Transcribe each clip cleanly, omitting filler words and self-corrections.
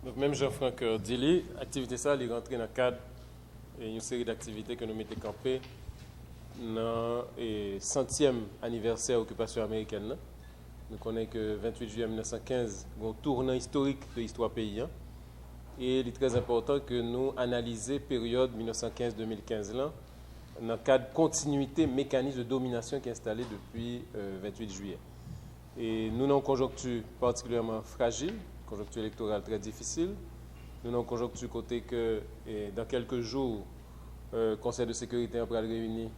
Donc, même Jean-Franck Dili, l'activité ça, il est rentré dans le cadre d'une série d'activités que nous mettons campées dans le 100e anniversaire de l'occupation américaine. Là. Nous connaissons que 28 juillet 1915, un tournant historique de l'histoire pays. Hein. Et il est très important que nous analysions la période 1915-2015 là, dans le cadre de continuité mécanisme de domination qui est installé depuis 28 juillet. Et nous avons une conjoncture particulièrement fragile, conjoncture électorale très difficile. Nous avons une conjoncture côté que dans quelques jours, le Conseil de sécurité va réunir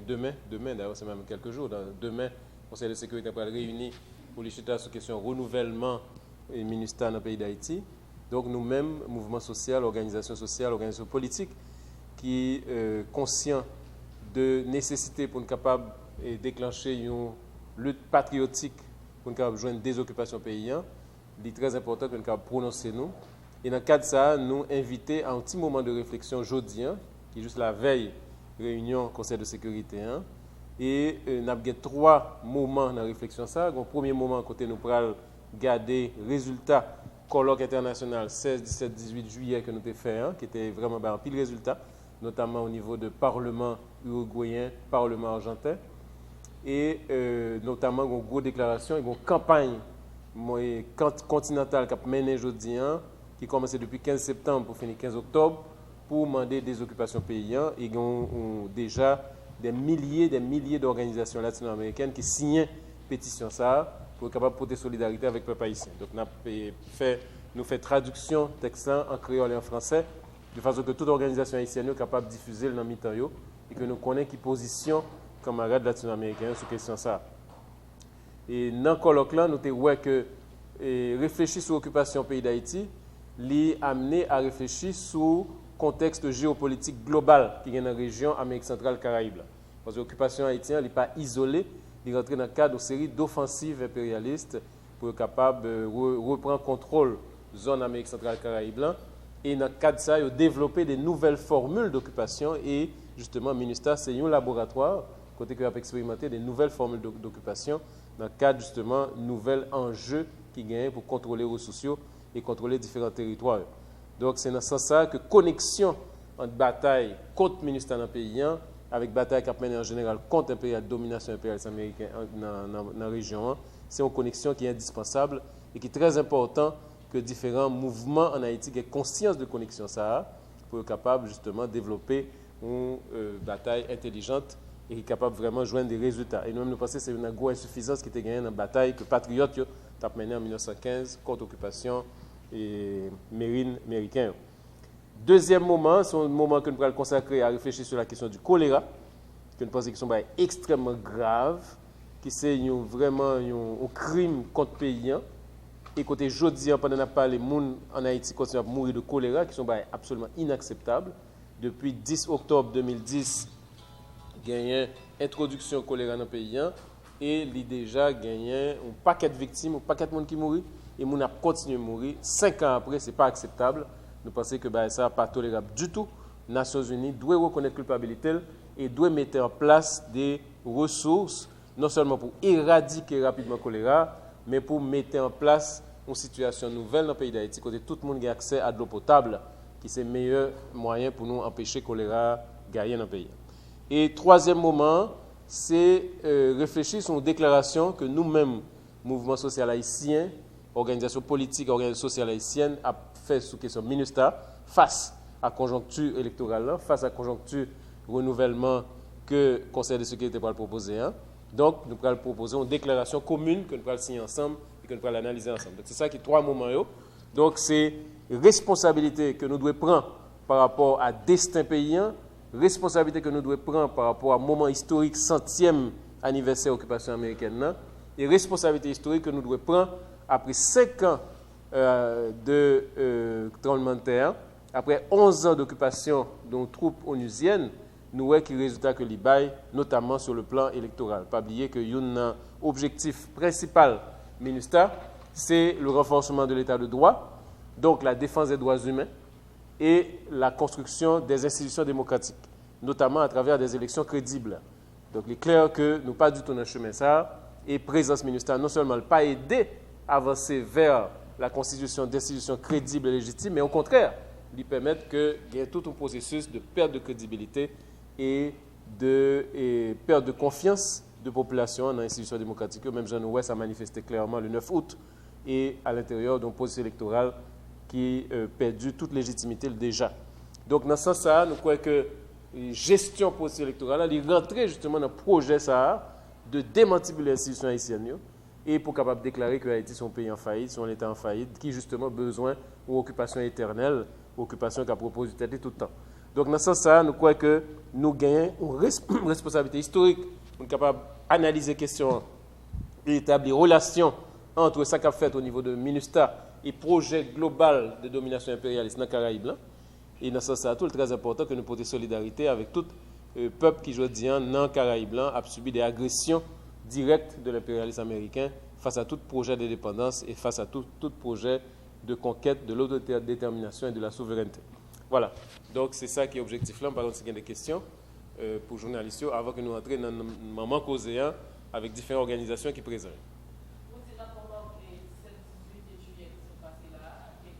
demain d'ailleurs c'est même quelques jours, demain, le Conseil de sécurité va réunir pour les chiter sur la question renouvellement et ministère dans le pays d'Haïti. Donc nous-mêmes, mouvement social, organisation politique, qui conscient de nécessité pour nous capables de déclencher une lutte patriotique pour nous capables de joindre des occupations paysannes, il est très important que nous capables prononcer nous. Et dans le cadre de ça, nous inviter à un petit moment de réflexion aujourd'hui, qui est juste la veille réunion Conseil de sécurité. Et nous avons 3 moments dans la réflexion. Le premier moment, côté nous pourrons garder résultats colloque international 16, 17, 18 juillet que nous avons fait, qui était vraiment un pile résultat, notamment au niveau de Parlement uruguayen, Parlement argentin, et notamment une grosse déclaration, une campagne continentale qui a mené aujourd'hui, qui a commencé depuis 15 septembre pour finir 15 octobre, pour demander des occupations paysannes. Et il y a déjà des milliers d'organisations latino-américaines qui signent pétition ça pour être capable de porter solidarité avec le peuple haïtien. Donc nous fait traduction texte en créole et en français, de façon que toute organisation haïtienne est capable de diffuser le nom mi-temps et que nous connaissons qui position camarades latino-américains sur question ça. Et dans le colloque là, nous avons vu que réfléchir sur l'occupation du pays d'Haïti, l'a amené à réfléchir sur le contexte géopolitique global qui est dans la région Amérique centrale Caraïbe. Parce que l'occupation haïtienne n'est pas isolée, il rentre dans le cadre d'une série d'offensives impérialistes pour être capable de reprendre contrôle de la zone Amérique centrale Caraïbe. Et dans le cadre de ça, il a développé des nouvelles formules d'occupation et justement, le ministère, c'est un laboratoire côté qui a expérimenté des nouvelles formules d'occupation dans le cadre justement de nouveaux enjeux qui gagnent pour contrôler les ressources et contrôler différents territoires. Donc c'est dans ce sens que connexion entre bataille contre le ministère dans le pays avec bataille qui a mené en général contre la domination impérialiste américaine dans la région, c'est une connexion qui est indispensable et qui est très important que différents mouvements en Haïti aient conscience de connexion ça pour être capable justement de développer une bataille intelligente et qui est capable vraiment de joindre des résultats. Et nous-mêmes, nous pensons que c'est une grosse insuffisance qui était gagnée dans la bataille que les patriotes ont menée en 1915 contre l'occupation marine américaine. Deuxième moment, c'est un moment que nous allons consacrer à réfléchir sur la question du choléra, que nous pensons que c'est extrêmement grave, qui c'est vraiment un crime contre les pays. Et côté jeudi, pendant qu'on parle, les gens en Haïti continuent à mourir de choléra, qui sont absolument inacceptables. Depuis 10 octobre 2010, il y a une introduction au choléra dans le pays et il y a déjà gagné un paquet de victimes, un paquet de monde qui mourent et les gens continuent à mourir. 5 ans après, ce n'est pas acceptable. Nous pensons que ça n'est pas tolérable du tout. Les Nations Unies doivent reconnaître la culpabilité et doivent mettre en place des ressources, non seulement pour éradiquer rapidement le choléra, mais pour mettre en place une situation nouvelle dans le pays d'Haïti, côté tout le monde a accès à de l'eau potable, qui est le meilleur moyen pour nous empêcher le choléra de gagner dans le pays. Et troisième moment, c'est réfléchir sur une déclaration que nous-mêmes, mouvement social haïtien, organisation politique, organisation sociale haïtienne, a fait sous question MINUSTA, face à la conjoncture électorale, face à la conjoncture renouvellement que le Conseil de sécurité va proposer. Donc, nous allons proposer une déclaration commune que nous allons signer ensemble et que nous allons analyser ensemble. Donc, c'est ça qui est 3 moments. Donc, c'est responsabilité que nous devons prendre par rapport à destin paysan, responsabilité que nous devons prendre par rapport à moment historique 100e anniversaire de l'occupation américaine, et responsabilité historique que nous devons prendre après 5 ans de tremblement de terre, après 11 ans d'occupation de nos troupes onusiennes, nous voyons que les résultats que l'IBAI, notamment sur le plan électoral. Pas oublier que un objectif principal ministère, c'est le renforcement de l'état de droit, donc la défense des droits humains et la construction des institutions démocratiques, notamment à travers des élections crédibles. Donc il est clair que nous pas du tout dans le chemin ça, et présence ministère non seulement pas aider à avancer vers la constitution d'institutions crédibles et légitimes, mais au contraire, lui permettre qu'il y ait tout un processus de perte de crédibilité et de perte de confiance de population dans l'institution démocratique. Même Jean-Ouest a manifesté clairement le 9 août et à l'intérieur d'un processus électoral qui perdu toute légitimité déjà. Donc, dans ce sens-là, nous croyons que la gestion processus électoral, il rentrait justement dans le projet ça, de démentir l'institution haïtienne et pour capable de déclarer que Haïti est un pays en faillite, son État en faillite, qui justement besoin d'une occupation éternelle, occupation qu'a proposé tout le temps. Donc, dans ce sens-là, nous croyons que nous gagnons une responsabilité historique. Nous sommes capables d'analyser les questions et d'établir relations entre ce qu'a fait au niveau de MINUSTA et le projet global de domination impérialiste dans les Caraïbes. Et dans ce sens-là, tout est très important que nous portions solidarité avec tout le peuple qui, aujourd'hui, dans les Caraïbes, a subi des agressions directes de l'impérialisme américain face à tout projet d'indépendance et face à tout projet de conquête de l'autodétermination et de la souveraineté. Voilà. Donc, c'est ça qui est l'objectif là. Par contre, s'il y a des questions pour les journalistes, avant que nous entrions dans le moment causé avec différentes organisations qui présentent. Vous dites comment les 17-18 juillet qui sont passés là, quelles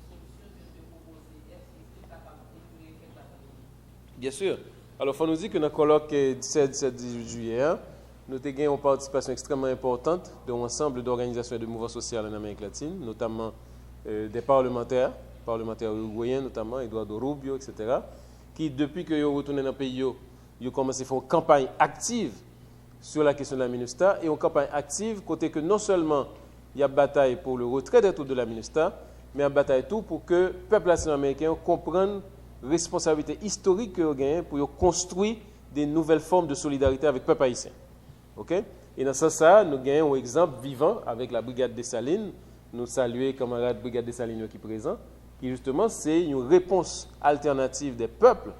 solutions que vous proposez? Est-ce que vous êtes capable de découvrir quelque chose? Bien sûr. Alors, il faut nous dire que dans le colloque 17-18 juillet, nous avons eu une participation extrêmement importante d'un ensemble d'organisations et de mouvements sociaux en Amérique latine, notamment des parlementaires uruguayens, notamment Eduardo Rubio, etc., qui, depuis qu'ils sont retournés dans le pays, ils ont commencé à faire une campagne active sur la question de la MINUSTA, et une campagne active, côté que non seulement il y a bataille pour le retrait des troupes de la MINUSTA, mais il y a bataille tout pour que le peuple latino-américain comprenne la responsabilité historique qu'il a gagnée pour construire des nouvelles formes de solidarité avec le peuple haïtien. Okay? Et dans ce sens, nous avons un exemple vivant avec la Brigade Dessalines. Nous saluons les camarades Brigade Dessalines qui sont présents, qui justement, c'est une réponse alternative des peuples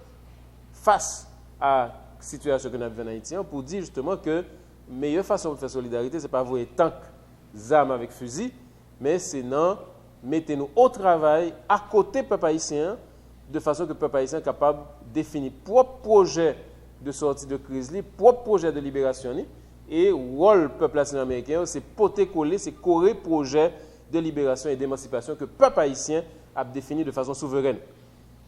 face à la situation que nous avons en Haïti pour dire justement que la meilleure façon de faire solidarité, ce n'est pas envoyer tank, armes avec fusil, mais c'est non, mettez-nous au travail à côté du peuple haïtien, de façon que le peuple haïtien est capable de définir propre projet de sortie de crise, propre projet de libération, et le rôle du peuple latino-américain, c'est porter coller, c'est correr projet de libération et d'émancipation que le peuple haïtien a défini de façon souveraine.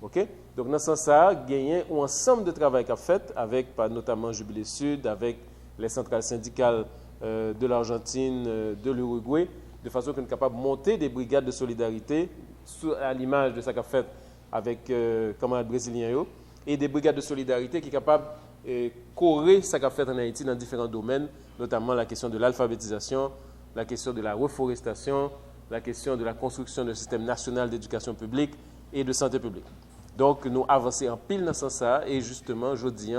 Okay? Donc, dans ce sens-là, gagner un ensemble de travail qu'a fait avec notamment Jubilé Sud, avec les centrales syndicales de l'Argentine, de l'Uruguay, de façon qu'on est capable de monter des brigades de solidarité à l'image de ce qu'a fait avec les camarades brésiliens et des brigades de solidarité qui sont capables de correr ce qu'a fait en Haïti dans différents domaines, notamment la question de l'alphabétisation, la question de la reforestation, la question de la construction d'un système national d'éducation publique et de santé publique. Donc, nous avançons en pile dans ce sens-là et justement, aujourd'hui,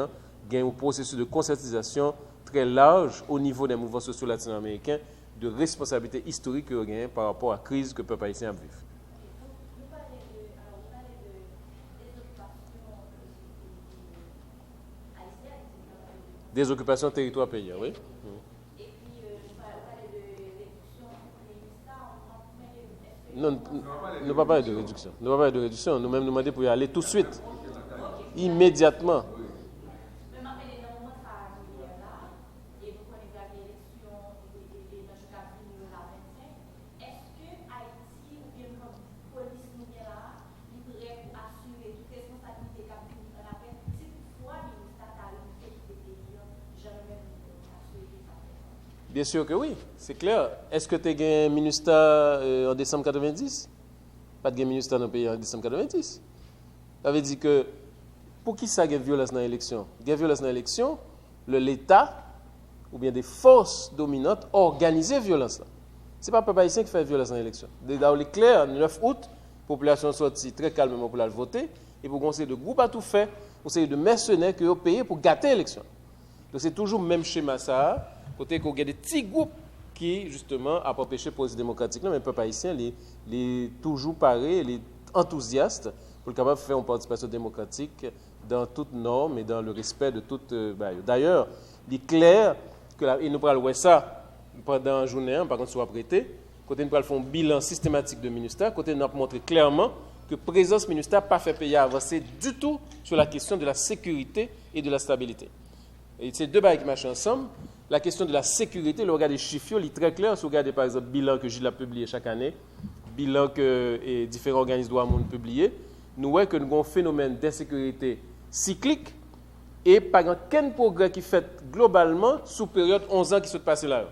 il y a un processus de conscientisation très large au niveau des mouvements sociaux latino-américains de responsabilité historique que gagne par rapport à la crise que le peuple haïtien vit. Des occupations territoire pays, oui. Et puis, vous parlez de réduction des Non, nous ne parlons pas de réduction. Nous ne parlons pas de réduction. Nous-mêmes nous demandons pour y aller tout de suite, immédiatement. Bien sûr que oui, c'est clair. Est-ce que tu as gagné un MINUSTA en décembre 90? Pas de MINUSTA dans le pays en décembre 90. Ça veut dire que, pour qui ça y a violence dans l'élection? Il y a violence dans l'élection, l'État, ou bien des forces dominantes, organisent violence. Ce n'est pas le peuple haïtien qui fait violence dans l'élection. Dans le clair, le 9 août, la population sortit très calmement pour la voter, et pour conseiller de groupe à tout fait, conseiller de mercenaires qui ont payé pour gâter l'élection. Donc c'est toujours le même schéma ça. Côté qu'il y a des petits groupes qui, justement, ont empêché le processus démocratique, mais le peuple haïtien est toujours paré, il est enthousiaste pour le capable de faire une participation démocratique dans toutes normes et dans le respect de toutes. D'ailleurs, il est clair que nous pourrons voir ça pendant la journée, par contre, soit prêté. Côté nous pourrons faire un bilan systématique de MINUSTA, côté nous avons montré clairement que la présence MINUSTA n'a pas fait payer avancer du tout sur la question de la sécurité et de la stabilité. Et ces deux bails qui marchent ensemble. la question de la sécurité, le regard des chiffres, il est très clair. Si vous regardez par exemple le bilan que Gilles a publié chaque année, bilan que différents organismes doivent publier, nous voyons que nous avons un phénomène d'insécurité cyclique et pas aucun progrès qui fait globalement sous période 11 ans qui se passe là.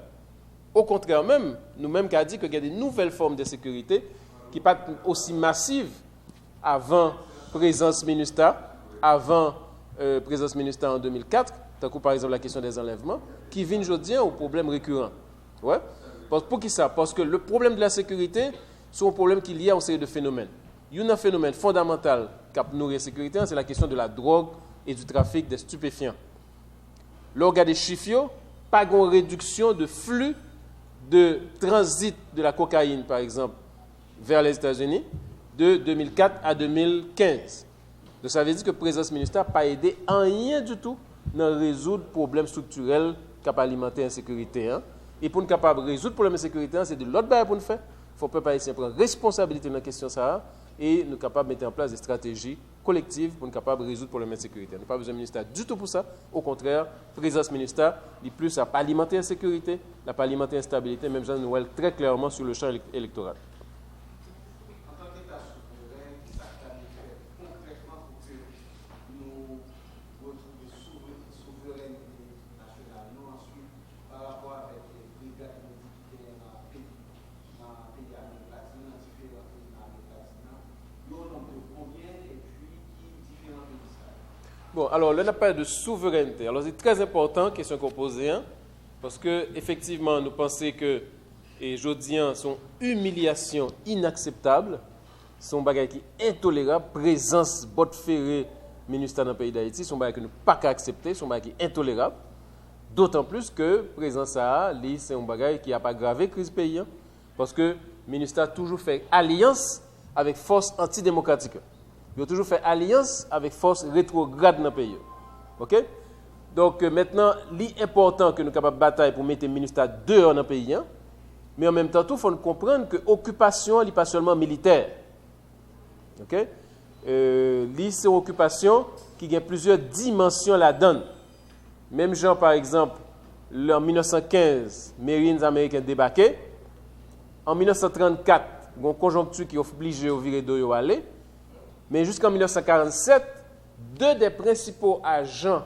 Au contraire même, nous-mêmes qui a dit qu'il y a des nouvelles formes d'insécurité qui ne sont pas aussi massives avant présence MINUSTAH, avant présence MINUSTAH en 2004, tant que par exemple la question des enlèvements, qui viennent aujourd'hui au problème récurrent. Ouais? Pour qui ça? Parce que le problème de la sécurité, c'est un problème qui est lié à une série de phénomènes. Il y a un phénomène fondamental qui nourrit la sécurité, c'est la question de la drogue et du trafic des stupéfiants. Là, on regarde les chiffres, pas une réduction de flux de transit de la cocaïne, par exemple, vers les États-Unis, de 2004 à 2015. Donc, ça veut dire que la présence MINUSTAH n'a pas aidé en rien du tout à résoudre le problème structurel qui a alimenté l'insécurité. Hein. Et pour nous capable de résoudre le problème de sécurité, c'est de l'autre barrière pour nous faire. Il faut que le peuple haïtien prenne responsabilité dans la question ça et nous capables de mettre en place des stratégies collectives pour nous capables de résoudre le problème de sécurité. Nous n'avons pas besoin de MINUSTAH du tout pour ça. Au contraire, présence MINUSTAH, il plus à pas alimenter l'insécurité, n'a pas alimenter l'instabilité, même ça nous voit très clairement sur le champ électoral. En tant qu'État souverain, qui s'active concrètement pour que nous retrouvions souveraineté nationale, nous ensuite par rapport avec les brigades militaires dans le pays d'Amérique latine, dans différents pays d'Amérique latine, nous avons combien et puis qui différents pays ça? Bon, alors là, on n'a pas de souveraineté. Alors, c'est très important, question qu'on pose, hein, parce que effectivement, nous pensons que, et Jodian, son humiliation inacceptable, son bagage qui est intolérable, présence botte ferrée, MINUSTAH dans le pays d'Haïti, son bagage que nous ne pouvons pas accepter, son bagage qui est intolérable. D'autant plus que présence ça, c'est un bagage qui n'a pas aggravé la crise pays, hein, parce que MINUSTAH a toujours fait alliance avec force antidémocratique. Il a toujours fait alliance avec force rétrograde dans le pays. OK? Donc maintenant, l'important que nous sommes capables de batailler pour mettre MINUSTAH dehors dans le pays, hein, mais en même temps, il faut comprendre que l'occupation n'est pas seulement militaire. OK? C'est une occupation qui a plusieurs dimensions là-dedans. Même genre, par exemple, en 1915, Marines américains débarquaient. En 1934, il y a une conjoncture qui oblige à virer d'où aller. Mais jusqu'en 1947, deux des principaux agents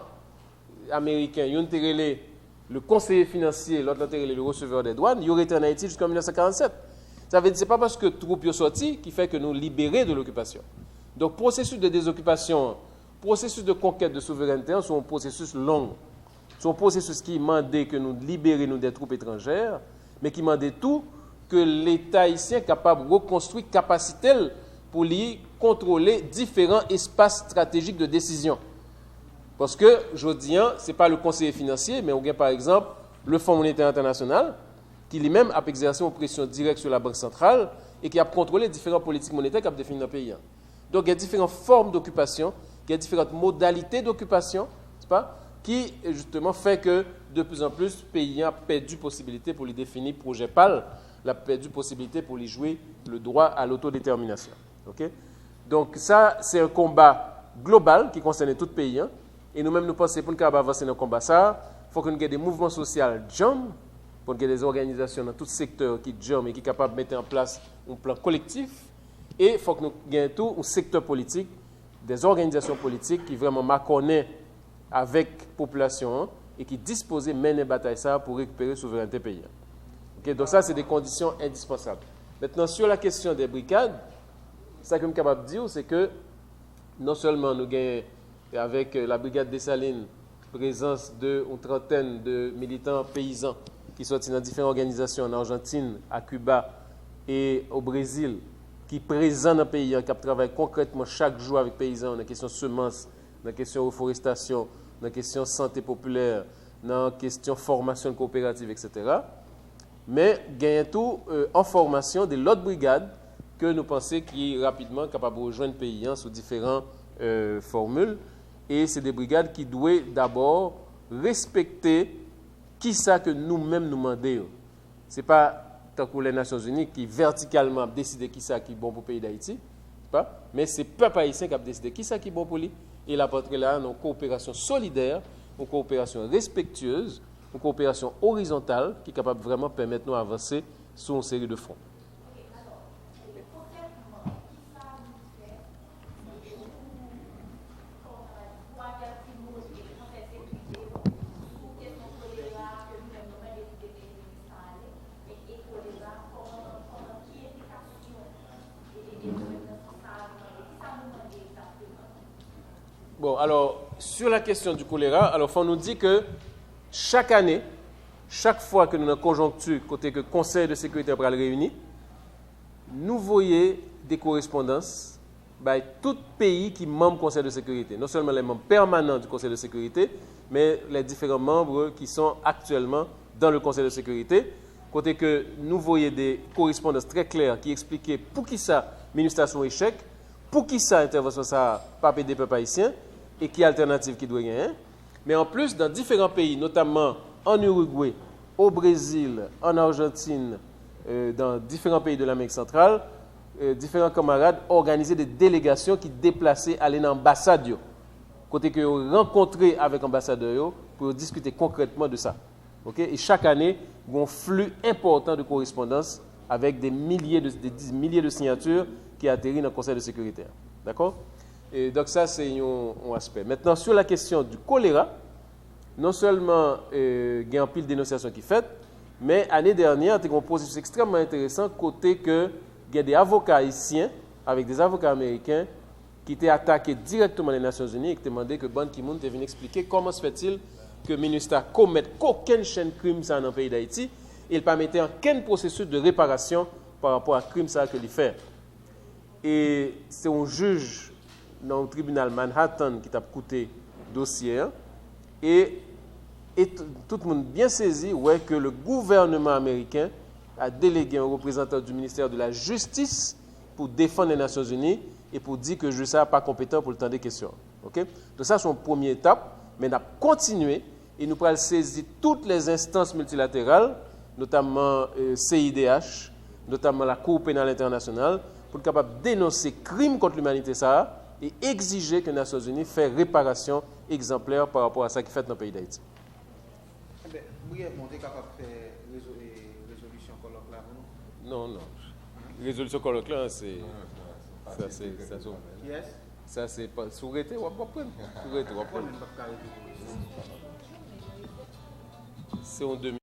américains, le conseiller financier, l'autre le receveur des douanes, ils auraient été en Haïti jusqu'en 1947. Ça veut dire que ce n'est pas parce que les troupes sont sorties qui fait que nous libérons de l'occupation. Donc, processus de désoccupation, processus de conquête de souveraineté, sont un processus long. C'est un processus qui demande que nous libérions des troupes étrangères, mais qui demande tout que l'État haïtien est capable de reconstruire capacité pour lui contrôler différents espaces stratégiques de décision. Parce que, je dis, ce n'est pas le conseiller financier, mais on a par exemple le Fonds monétaire international, qui lui-même a exercé une pression directe sur la Banque centrale et qui a contrôlé différentes politiques monétaires qui ont défini le pays. Donc, il y a différentes formes d'occupation, il y a différentes modalités d'occupation, n'est-ce pas, qui justement fait que de plus en plus, le pays a perdu possibilité pour lui définir projet PAL, a perdu possibilité pour lui jouer le droit à l'autodétermination. Okay? Donc ça, c'est un combat global qui concerne tout le pays. Hein? Et nous-mêmes, nous pensons pour nous avancer dans le combat, il faut que nous ayons des mouvements sociaux jam, pour qu'il y ait des organisations dans tout secteur qui jam et qui sont capables de mettre en place un plan collectif. Et il faut que nous ayons tout un secteur politique, des organisations politiques qui vraiment m'accordaient avec la population hein, et qui disposent de mener bataille ça pour récupérer la souveraineté pays. Okay? Donc ça, c'est des conditions indispensables. Maintenant, sur la question des brigades, ce que je suis capable de dire, c'est que non seulement nous gagnons avec la brigade Dessalines présence d'une trentaine de militants paysans qui sont dans différentes organisations en Argentine, à Cuba et au Brésil, qui sont présents dans le pays, qui travaillent concrètement chaque jour avec les paysans dans la question semences, dans la question reforestation, dans la question santé populaire, dans la question formation coopérative, etc. Mais gagnons tout en formation de l'autre brigade que nous pensons qui est rapidement capable de rejoindre le pays sous différentes formules. Et c'est des brigades qui doivent d'abord respecter qui ça que nous-mêmes nous demandons. Ce n'est pas tant que les Nations Unies qui verticalement décident qui ça qui est bon pour le pays d'Haïti, mais c'est le peuple haïtien qui a décidé qui ça qui est bon pour lui. Et il a porté là une coopération solidaire, une coopération respectueuse une coopération horizontale qui est capable vraiment de permettre nous d'avancer sur une série de fronts. Bon, alors, sur la question du choléra, alors, il faut nous dire que chaque année, chaque fois que nous avons une conjoncture, côté que le Conseil de sécurité va le réunir, nous voyons des correspondances by tout pays qui est membre du Conseil de sécurité. Non seulement les membres permanents du Conseil de sécurité, mais les différents membres qui sont actuellement dans le Conseil de sécurité. Côté que nous voyons des correspondances très claires qui expliquaient pour qui ça, ministère son échec, pour qui ça, intervention ça, pas des peuples haïtiens, et qui alternative qui doit gagner. Mais en plus, dans différents pays, notamment en Uruguay, au Brésil, en Argentine, dans différents pays de l'Amérique centrale, différents camarades organisaient des délégations qui déplaçaient aller dans l'ambassade. Côté que vous rencontrez avec l'ambassadeur pour discuter concrètement de ça. Okay? Et chaque année, il y a un flux important de correspondance avec des milliers de signatures qui atterrissent dans le Conseil de sécurité. D'accord? Et donc ça, c'est un aspect. Maintenant, sur la question du choléra, non seulement il y a un pile de dénonciation qui est faite, mais l'année dernière, il y a un processus extrêmement intéressant côté que il y a des avocats haïtiens avec des avocats américains qui étaient attaqués directement les Nations Unies et qui demandaient que Ban Ki-moon vienne expliquer comment se fait-il que le ministère commette aucune chaîne de crime dans le pays d'Haïti et il ne permettait aucun processus de réparation par rapport à crime ça que il fait. Et c'est un juge dans le tribunal Manhattan qui t'a coûté dossier et tout le monde bien saisi ouais, que le gouvernement américain a délégué un représentant du ministère de la Justice pour défendre les Nations Unies et pour dire que le juge n'est pas compétent pour le temps des questions. Okay? Donc ça, c'est une première étape, mais nous avons continué et nous allons saisir toutes les instances multilatérales, notamment CIDH, notamment la Cour pénale internationale, pour être capable de dénoncer crimes contre l'humanité ça et exiger que les Nations Unies fassent réparation exemplaire par rapport à ça qui fait dans le pays d'Haïti. Brièvement, vous êtes capable de faire résolution colloque là? Non. Résolution colloque là, c'est... Ça, c'est pas... Soureté, on va pas prendre. C'est en 2000.